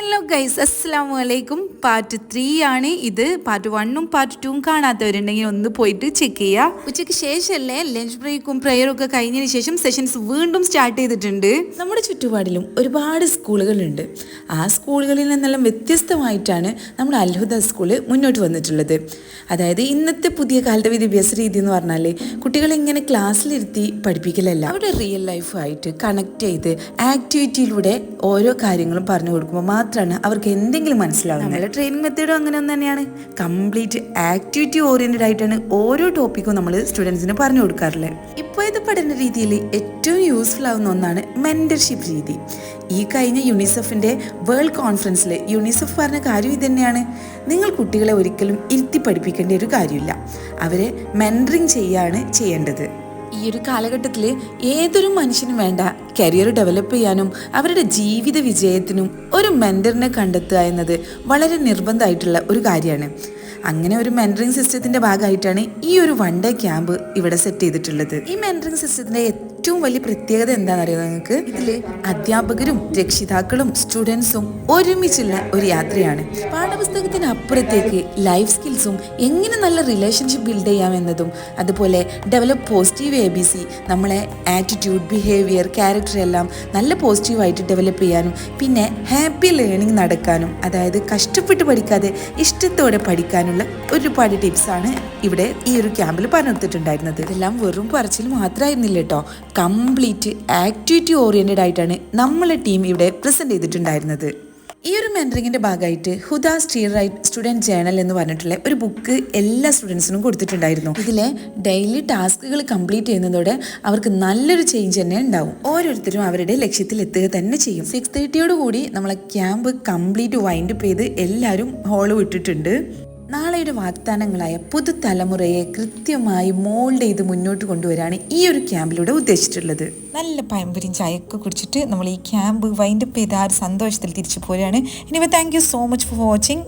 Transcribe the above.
Hello guys, അസ്സലാമു അലൈക്കും. Part 3 ആണ് ഇത്. പാർട്ട് 1ഉം പാർട്ട് 2ഉം കാണാത്തവരുണ്ടെങ്കിൽ ഒന്ന് പോയിട്ട് ചെക്ക് ചെയ്യുക. ഉച്ചയ്ക്ക് ശേഷമല്ലേ ലഞ്ച് ബ്രേക്കും പ്രയറും ഒക്കെ കഴിഞ്ഞതിന് ശേഷം സെഷൻസ് വീണ്ടും സ്റ്റാർട്ട് ചെയ്തിട്ടുണ്ട്. നമ്മുടെ ചുറ്റുപാടിലും ഒരുപാട് സ്കൂളുകളുണ്ട്. ആ സ്കൂളുകളിൽ നിന്നെല്ലാം വ്യത്യസ്തമായിട്ടാണ് നമ്മുടെ അൽഹുദ സ്കൂള് മുന്നോട്ട് വന്നിട്ടുള്ളത്. അതായത് ഇന്നത്തെ പുതിയ കാലത്തെ വിദ്യാഭ്യാസ രീതി എന്ന് പറഞ്ഞാൽ കുട്ടികളെ ഇങ്ങനെ ക്ലാസ്സിലിരുത്തി പഠിപ്പിക്കലല്ല, അവരുടെ റിയൽ ലൈഫായിട്ട് കണക്ട് ചെയ്ത് ആക്ടിവിറ്റിയിലൂടെ ഓരോ കാര്യങ്ങളും പറഞ്ഞു കൊടുക്കുമ്പോൾ മാത്രമാണ് അവർക്ക് എന്തെങ്കിലും മനസ്സിലാവുന്നത്. നമ്മുടെ ട്രെയിനിങ് മെത്തേഡും അങ്ങനെ ഒന്ന് തന്നെയാണ്. കംപ്ലീറ്റ് ആക്ടിവിറ്റി ഓറിയന്റഡ് ആയിട്ടാണ് ഓരോ ടോപ്പിക്കും നമ്മൾ സ്റ്റുഡൻസിന് പറഞ്ഞു കൊടുക്കാറുള്ളത്. ഇപ്പോഴത്തെ പഠന രീതിയിൽ ഏറ്റവും യൂസ്ഫുൾ ആവുന്ന ഒന്നാണ് മെന്റർഷിപ്പ് രീതി. ഈ കഴിഞ്ഞ യുണിസെഫിന്റെ വേൾഡ് കോൺഫറൻസിൽ യുണിസെഫ് പറഞ്ഞ കാര്യം ഇത് തന്നെയാണ്. നിങ്ങൾ കുട്ടികളെ ഒരിക്കലും ഇരുത്തി പഠിപ്പിക്കേണ്ട ഒരു കാര്യമില്ല, അവരെ മെന്ററിങ് ചെയ്യാണ് ചെയ്യേണ്ടത്. ഈ ഒരു കാലഘട്ടത്തിൽ ഏതൊരു മനുഷ്യനും വേണ്ട കരിയർ ഡെവലപ്പ് ചെയ്യാനും അവരുടെ ജീവിത വിജയത്തിനും ഒരു മെന്ററിനെ കണ്ടെത്തുക എന്നത് വളരെ നിർബന്ധമായിട്ടുള്ള ഒരു കാര്യമാണ്. അങ്ങനെ ഒരു മെന്ററിങ് സിസ്റ്റത്തിന്റെ ഭാഗമായിട്ടാണ് ഈ ഒരു 1 ഡേ ക്യാമ്പ് ഇവിടെ സെറ്റ് ചെയ്തിട്ടുള്ളത്. ഈ മെന്ററിങ് സിസ്റ്റത്തിന്റെ ഏറ്റവും വലിയ പ്രത്യേകത എന്താണെന്നറിയോ നിങ്ങൾക്ക്? ഇതില് അധ്യാപകരും രക്ഷിതാക്കളും സ്റ്റുഡൻസും ഒരുമിച്ചുള്ള ഒരു യാത്രയാണ്. പാഠപുസ്തകത്തിന് അപ്പുറത്തേക്ക് ലൈഫ് സ്കിൽസും എങ്ങനെ നല്ല റിലേഷൻഷിപ്പ് ബിൽഡ് ചെയ്യാമെന്നതും, അതുപോലെ ഡെവലപ്പ് പോസിറ്റീവ് ABC, നമ്മളെ ആറ്റിറ്റ്യൂഡ്, ബിഹേവിയർ, ക്യാരക്ടർ എല്ലാം നല്ല പോസിറ്റീവായിട്ട് ഡെവലപ്പ് ചെയ്യാനും, പിന്നെ ഹാപ്പി ലേണിംഗ് നടക്കാനും, അതായത് കഷ്ടപ്പെട്ട് പഠിക്കാതെ ഇഷ്ടത്തോടെ പഠിക്കാനുള്ള ഒരുപാട് ടിപ്സാണ് ഇവിടെ ഈ ഒരു ക്യാമ്പിൽ പറഞ്ഞെടുത്തിട്ടുണ്ടായിരുന്നത്. ഇതെല്ലാം വെറും പറച്ചിൽ മാത്രമായിരുന്നില്ല കേട്ടോ, കംപ്ലീറ്റ് ആക്ടിവിറ്റി ഓറിയന്റഡ് ആയിട്ടാണ് നമ്മളെ ടീം ഇവിടെ പ്രസന്റ് ചെയ്തിട്ടുണ്ടായിരുന്നത്. ഈ ഒരു മെന്ററിങ്ങിന്റെ ഭാഗമായിട്ട് ഹുദ സ്റ്റീറൈറ്റ് സ്റ്റുഡൻറ് ജേണൽ എന്ന് പറഞ്ഞിട്ടുള്ള ഒരു ബുക്ക് എല്ലാ സ്റ്റുഡൻസിനും കൊടുത്തിട്ടുണ്ടായിരുന്നു. ഇതിലെ ഡെയിലി ടാസ്കുകൾ കംപ്ലീറ്റ് ചെയ്യുന്നതോടെ അവർക്ക് നല്ലൊരു ചേഞ്ച് തന്നെ ഉണ്ടാവും. ഓരോരുത്തരും അവരുടെ ലക്ഷ്യത്തിൽ എത്തുക തന്നെ ചെയ്യും. 6:30 കൂടി നമ്മളെ ക്യാമ്പ് കംപ്ലീറ്റ് വൈൻഡപ്പ് ചെയ്ത് എല്ലാവരും ഹോള് വിട്ടിട്ടുണ്ട്. നാളെയുടെ വാഗ്ദാനങ്ങളായ പുതുതലമുറയെ കൃത്യമായി മോൾഡ് ചെയ്ത് മുന്നോട്ട് കൊണ്ടുവരാണ് ഈ ഒരു ക്യാമ്പിലൂടെ ഉദ്ദേശിച്ചിട്ടുള്ളത്. നല്ല പഴംപൊരിയും ചായയൊക്കെ കുടിച്ചിട്ട് നമ്മൾ ഈ ക്യാമ്പ് വൈൻഡപ്പ് ചെയ്ത ആ ഒരു സന്തോഷത്തിൽ തിരിച്ചു പോരുകയാണ്. ഇനി thank you so much for watching.